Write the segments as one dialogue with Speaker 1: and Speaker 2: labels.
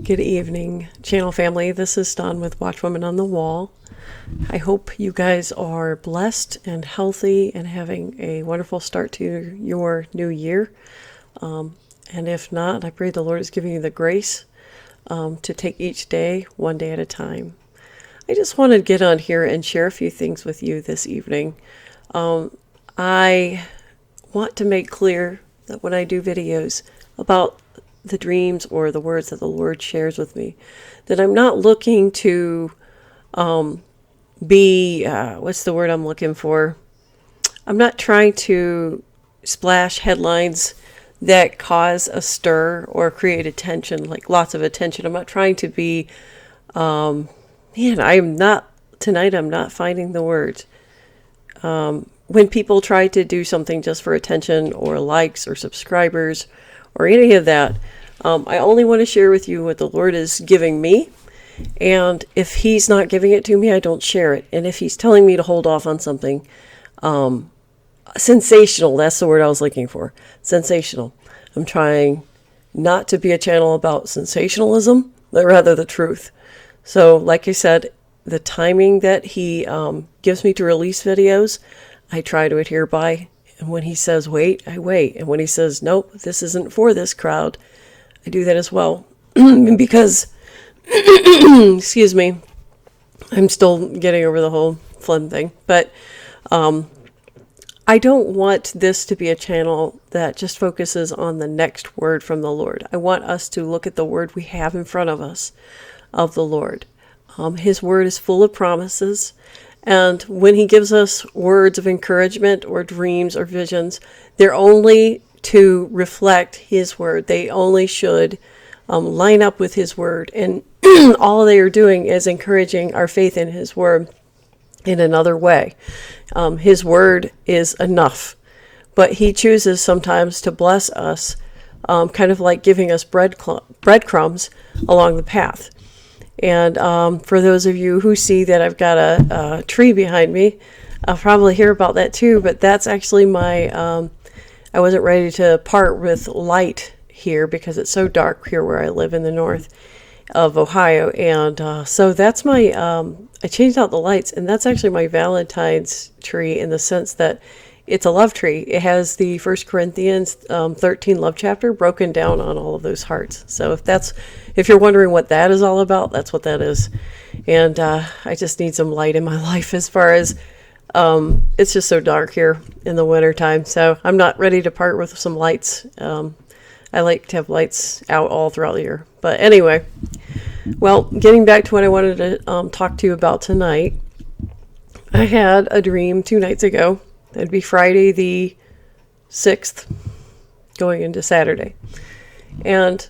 Speaker 1: Good evening, channel family. This is Dawn with Watchwoman on the Wall. I hope you guys are blessed and healthy and having a wonderful start to your new year. And if not, I pray the Lord is giving you the grace to take each day one day at a time. I just want to get on here and share a few things with you this evening. I want to make clear that when I do videos about the dreams or the words that the Lord shares with me, that I'm not looking to be, what's the word I'm looking for? I'm not trying to splash headlines that cause a stir or create attention, like lots of attention. I'm not trying to be, I'm not finding the words. When people try to do something just for attention or likes or subscribers or any of that, I only want to share with you what the Lord is giving me. And if He's not giving it to me, I don't share it. And if He's telling me to hold off on something sensational, that's the word I was looking for, sensational. I'm trying not to be a channel about sensationalism, but rather the truth. So like I said, the timing that He gives me to release videos, I try to adhere by. And when He says wait, I wait. And when He says nope, this isn't for this crowd, I do that as well. Because, excuse me, I'm still getting over the whole phlegm thing. But I don't want this to be a channel that just focuses on the next word from the Lord. I want us to look at the word we have in front of us of the Lord. His word is full of promises. And when He gives us words of encouragement or dreams or visions, they're only to reflect His word. They only should line up with His word. And all they are doing is encouraging our faith in His word in another way. His word is enough. But He chooses sometimes to bless us, kind of like giving us breadcrumbs along the path. And for those of you who see that I've got a tree behind me, I'll probably hear about that too. But that's actually my, I wasn't ready to part with light here because it's so dark here where I live in the north of Ohio. And so that's my, I changed out the lights, and that's actually my Valentine's tree in the sense that it's a love tree. It has the 1 Corinthians 13 love chapter broken down on all of those hearts. So if you're wondering what that is all about, that's what that is. And I just need some light in my life as far as it's just so dark here in the winter time. So I'm not ready to part with some lights. I like to have lights out all throughout the year. But anyway, well, getting back to what I wanted to talk to you about tonight, I had a dream 2 nights ago. That'd be Friday the 6th, going into Saturday. And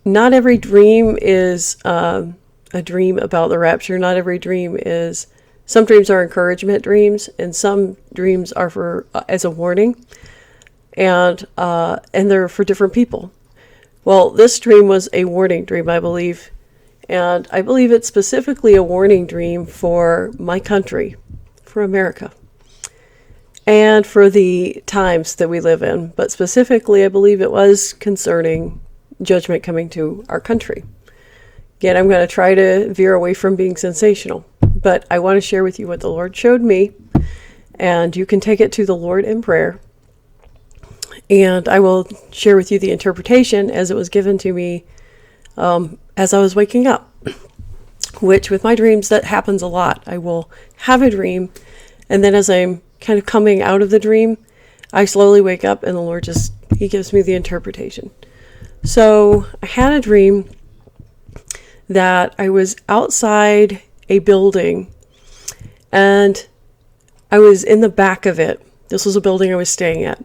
Speaker 1: not every dream is a dream about the rapture. Not every dream is... Some dreams are encouragement dreams, and some dreams are for as a warning. And they're for different people. Well, this dream was a warning dream, I believe. And I believe it's specifically a warning dream for my country, for America, and for the times that we live in. But specifically, I believe it was concerning judgment coming to our country. Again, I'm going to try to veer away from being sensational, but I want to share with you what the Lord showed me, and you can take it to the Lord in prayer. And I will share with you the interpretation as it was given to me as I was waking up, which with my dreams, that happens a lot. I will have a dream, and then as I'm kind of coming out of the dream, I slowly wake up, and the Lord He gives me the interpretation. So I had a dream that I was outside a building, and I was in the back of it. This was a building I was staying at.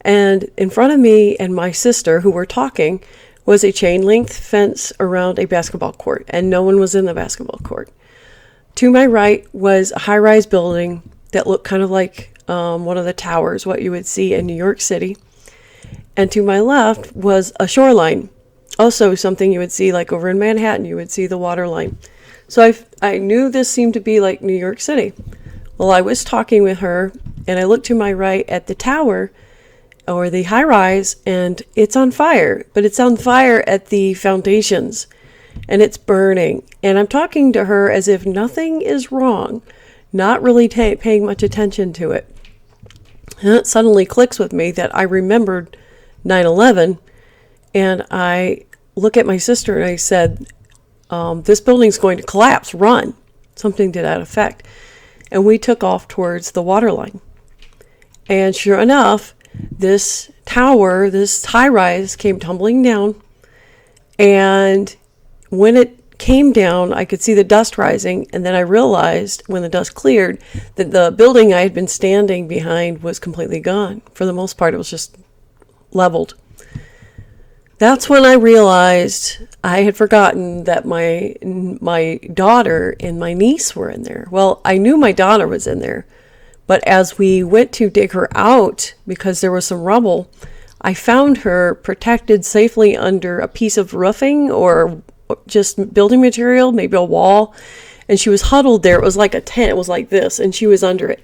Speaker 1: And in front of me and my sister, who were talking, was a chain link fence around a basketball court, and no one was in the basketball court. To my right was a high-rise building that looked kind of like one of the towers, what you would see in New York City. And to my left was a shoreline, also something you would see like over in Manhattan. You would see the water line. So I knew this seemed to be like New York City. Well, I was talking with her, and I looked to my right at the tower, or the high rise, and it's on fire, but it's on fire at the foundations. and it's burning. And I'm talking to her as if nothing is wrong, not really paying much attention to it. And it suddenly clicks with me that I remembered 9/11, and I look at my sister and I said, this building's going to collapse, run, something to that effect. And we took off towards the water line. And sure enough, this tower, this high-rise came tumbling down. And when it came down, I could see the dust rising. And then I realized, when the dust cleared, that the building I had been standing behind was completely gone. For the most part, it was just leveled. That's when I realized I had forgotten that my daughter and my niece were in there. Well, I knew my daughter was in there, but as we went to dig her out, because there was some rubble, I found her protected safely under a piece of roofing or just building material, maybe a wall, and she was huddled there. It was like a tent. It was like this, and she was under it.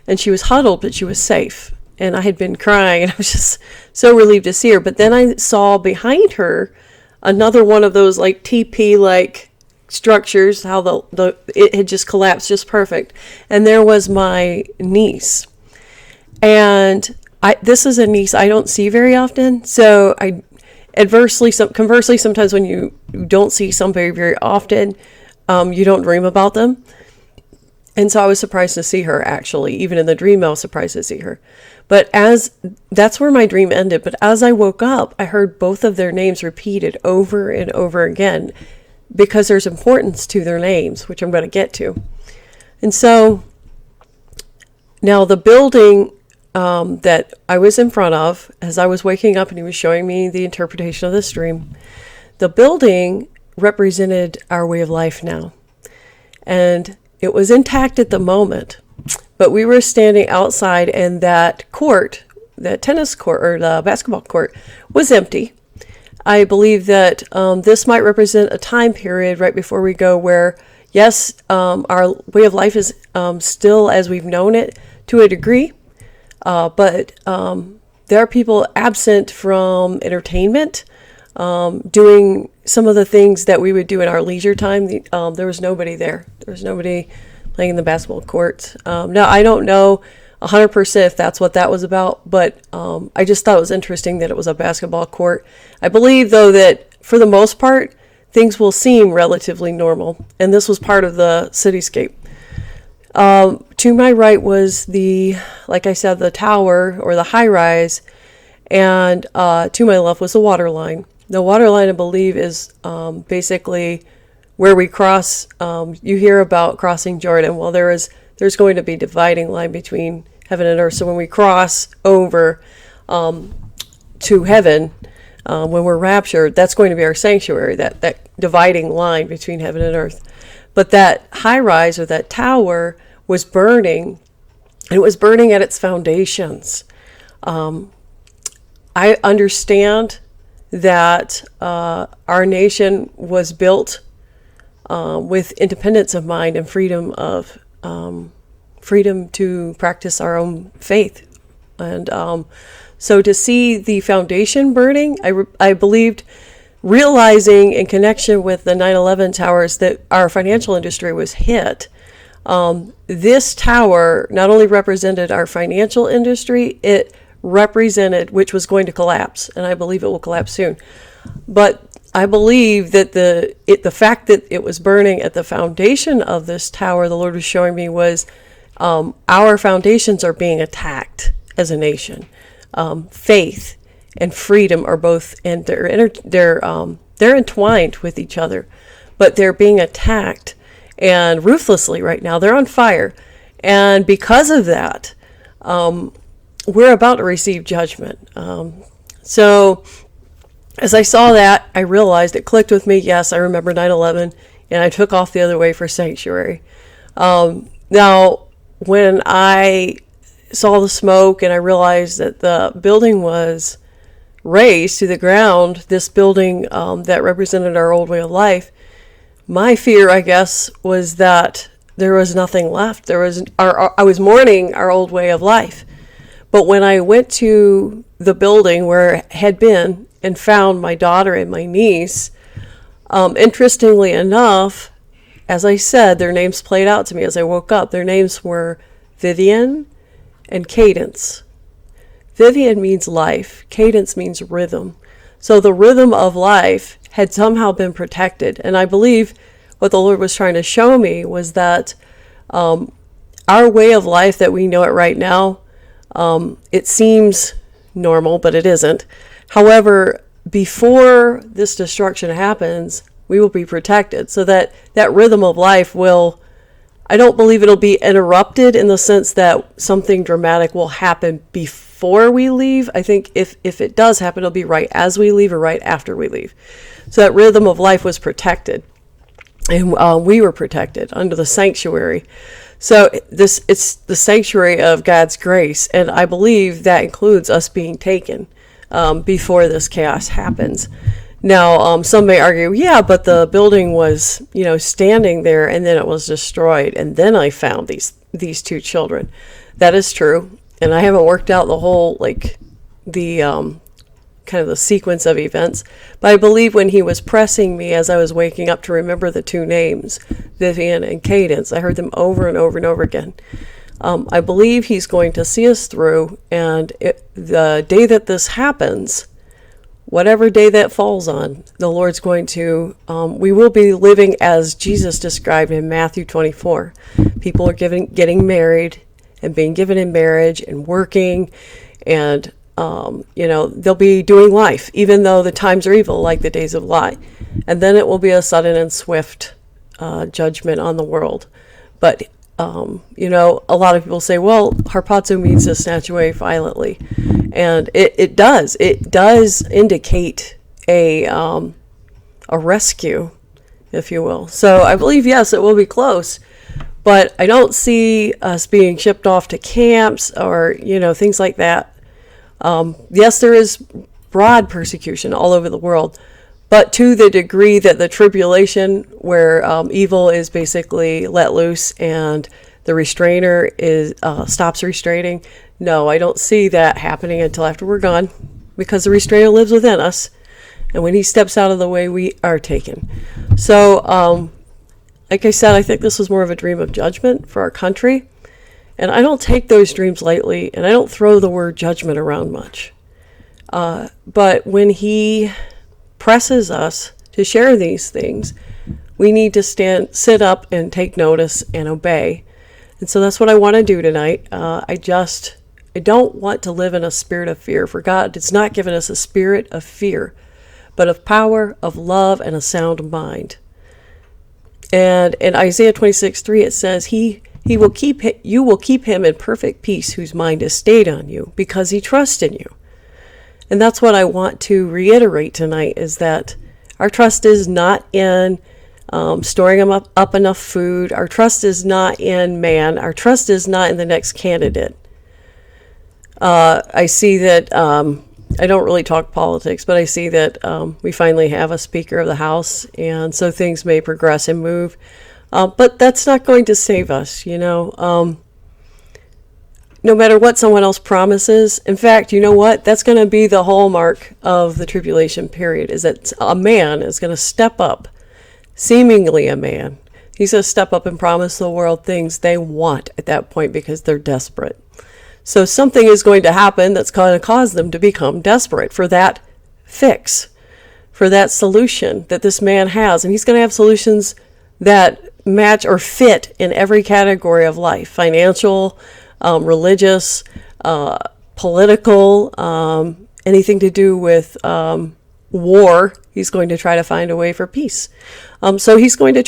Speaker 1: And she was huddled, but she was safe. And I had been crying, and I was just so relieved to see her. But then I saw behind her another one of those like TP-like structures, how it had just collapsed just perfect. And there was my niece. And this is a niece I don't see very often. So conversely, sometimes when you don't see somebody very often, you don't dream about them. And so I was surprised to see her, actually. Even in the dream, I was surprised to see her. But that's where my dream ended. But as I woke up, I heard both of their names repeated over and over again, because there's importance to their names, which I'm going to get to. And so now the building that I was in front of, as I was waking up and he was showing me the interpretation of this dream, the building represented our way of life now. And it was intact at the moment, but we were standing outside, and that court, that tennis court or the basketball court, was empty. I believe that this might represent a time period right before we go where, yes, our way of life is still as we've known it to a degree, but there are people absent from entertainment, doing some of the things that we would do in our leisure time. There was nobody there. There was nobody playing in the basketball court. Now, I don't know 100% if that's what that was about, but I just thought it was interesting that it was a basketball court. I believe, though, that for the most part, things will seem relatively normal, and this was part of the cityscape. To my right was like I said, the tower or the high-rise, and to my left was the water line. The water line, I believe, is basically where we cross. You hear about crossing Jordan. Well, there's going to be a dividing line between heaven and earth. So when we cross over to heaven, when we're raptured, that's going to be our sanctuary, that dividing line between heaven and earth. But that high rise or that tower was burning, and it was burning at its foundations. I understand that our nation was built with independence of mind and freedom to practice our own faith. And so to see the foundation burning, I believed, realizing in connection with the 9/11 towers, that our financial industry was hit. This tower not only represented our financial industry, it represented which was going to collapse, and I believe it will collapse soon. But I believe that the fact that it was burning at the foundation of this tower, the Lord was showing me, was our foundations are being attacked as a nation. Faith and freedom are both, and they're entwined with each other, but they're being attacked, and ruthlessly right now. They're on fire, and because of that, we're about to receive judgment. So as I saw that, I realized, it clicked with me. Yes, I remember 9/11, and I took off the other way for sanctuary. Now, when I saw the smoke and I realized that the building was razed to the ground, this building that represented our old way of life, my fear, I guess, was that there was nothing left. I was mourning our old way of life. But when I went to the building where it had been and found my daughter and my niece, Interestingly enough, as I said, their names played out to me as I woke up. Their names were Vivian and Cadence. Vivian means life. Cadence means rhythm. So the rhythm of life had somehow been protected. And I believe what the Lord was trying to show me was that our way of life that we know it right now, it seems normal, but it isn't. However, before this destruction happens, we will be protected. So that rhythm of life will, I don't believe it'll be interrupted in the sense that something dramatic will happen before we leave. I think if it does happen, it'll be right as we leave or right after we leave. So that rhythm of life was protected. And we were protected under the sanctuary. So it's the sanctuary of God's grace. And I believe that includes us being taken before this chaos happens. Now, some may argue, yeah, but the building was, standing there and then it was destroyed. And then I found these two children. That is true. And I haven't worked out the whole, the kind of the sequence of events. But I believe when he was pressing me as I was waking up to remember the two names, Vivian and Cadence, I heard them over and over and over again. I believe he's going to see us through. And the day that this happens, whatever day that falls on, the Lord's going to, we will be living as Jesus described in Matthew 24. People are getting married and being given in marriage and working, and, they'll be doing life, even though the times are evil, like the days of Lot. And then it will be a sudden and swift judgment on the world. But, a lot of people say, well, harpazo means to snatch away violently. And it does indicate a rescue, if you will. So I believe, yes, it will be close, but I don't see us being shipped off to camps or, things like that. Yes, there is broad persecution all over the world, but to the degree that the tribulation, where evil is basically let loose and the restrainer stops restraining, no, I don't see that happening until after we're gone, because the restrainer lives within us, and when he steps out of the way, we are taken. So, like I said, I think this was more of a dream of judgment for our country, and I don't take those dreams lightly, and I don't throw the word judgment around much. But when he presses us to share these things, we need to sit up and take notice and obey. And so that's what I want to do tonight. I don't want to live in a spirit of fear, for God has not given us a spirit of fear, but of power, of love, and a sound mind. And in Isaiah 26:3, it says, you will keep him in perfect peace whose mind is stayed on you, because he trusts in you. And that's what I want to reiterate tonight, is that our trust is not in storing up enough food. Our trust is not in man. Our trust is not in the next candidate. I see that, I don't really talk politics, but I see that we finally have a Speaker of the House, and so things may progress and move. But that's not going to save us, no matter what someone else promises. In fact, you know what? That's going to be the hallmark of the tribulation period, is that a man is going to step up, seemingly a man. He's going to step up and promise the world things they want at that point because they're desperate. So something is going to happen that's going to cause them to become desperate for that fix, for that solution that this man has. And he's going to have solutions that match or fit in every category of life: financial, religious, political, anything to do with war. He's going to try to find a way for peace. So he's going to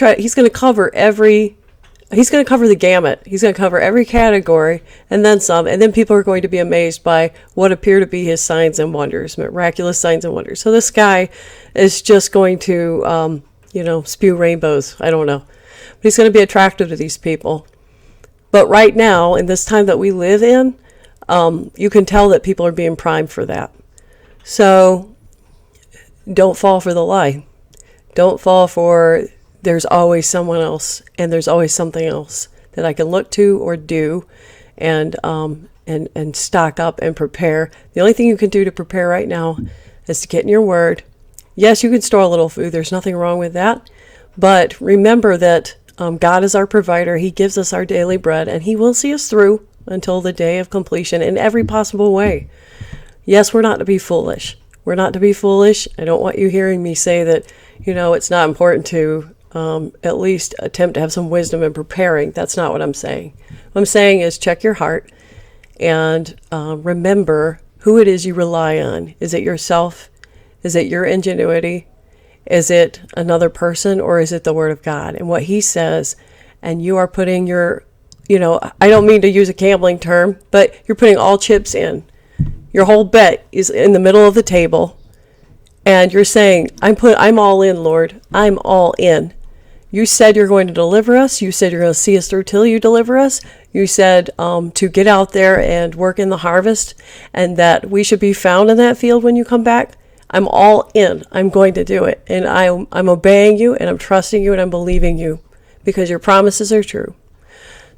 Speaker 1: cover the gamut. He's going to cover every category and then some. And then people are going to be amazed by what appear to be his signs and wonders, miraculous signs and wonders. So this guy is just going to, spew rainbows. I don't know. But he's going to be attractive to these people. But right now, in this time that we live in, you can tell that people are being primed for that. So don't fall for the lie. Don't fall for there's always someone else and there's always something else that I can look to or do and stock up and prepare. The only thing you can do to prepare right now is to get in your word Yes, you can store a little food. There's nothing wrong with that. But remember that God is our provider. He gives us our daily bread, and He will see us through until the day of completion in every possible way. Yes, we're not to be foolish. We're not to be foolish. I don't want you hearing me say that, it's not important to at least attempt to have some wisdom in preparing. That's not what I'm saying. What I'm saying is check your heart and remember who it is you rely on. Is it yourself? Is it your ingenuity? Is it another person, or is it the Word of God and what He says? And you are putting your, I don't mean to use a gambling term, but you're putting all chips in. Your whole bet is in the middle of the table, and you're saying, I'm all in, Lord. I'm all in. You said you're going to deliver us. You said you're going to see us through till you deliver us. You said to get out there and work in the harvest, and that we should be found in that field when you come back. I'm all in. I'm going to do it. And I'm obeying you, and I'm trusting you, and I'm believing you because your promises are true.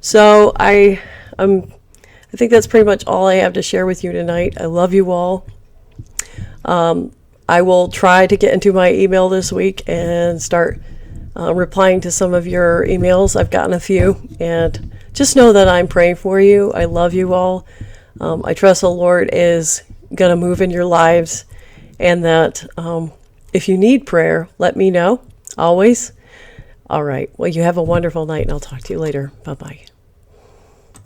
Speaker 1: So I think that's pretty much all I have to share with you tonight. I love you all. I will try to get into my email this week and start replying to some of your emails. I've gotten a few, and just know that I'm praying for you. I love you all. I trust the Lord is going to move in your lives, and that if you need prayer, let me know, always. All right. Well, you have a wonderful night, and I'll talk to you later. Bye-bye.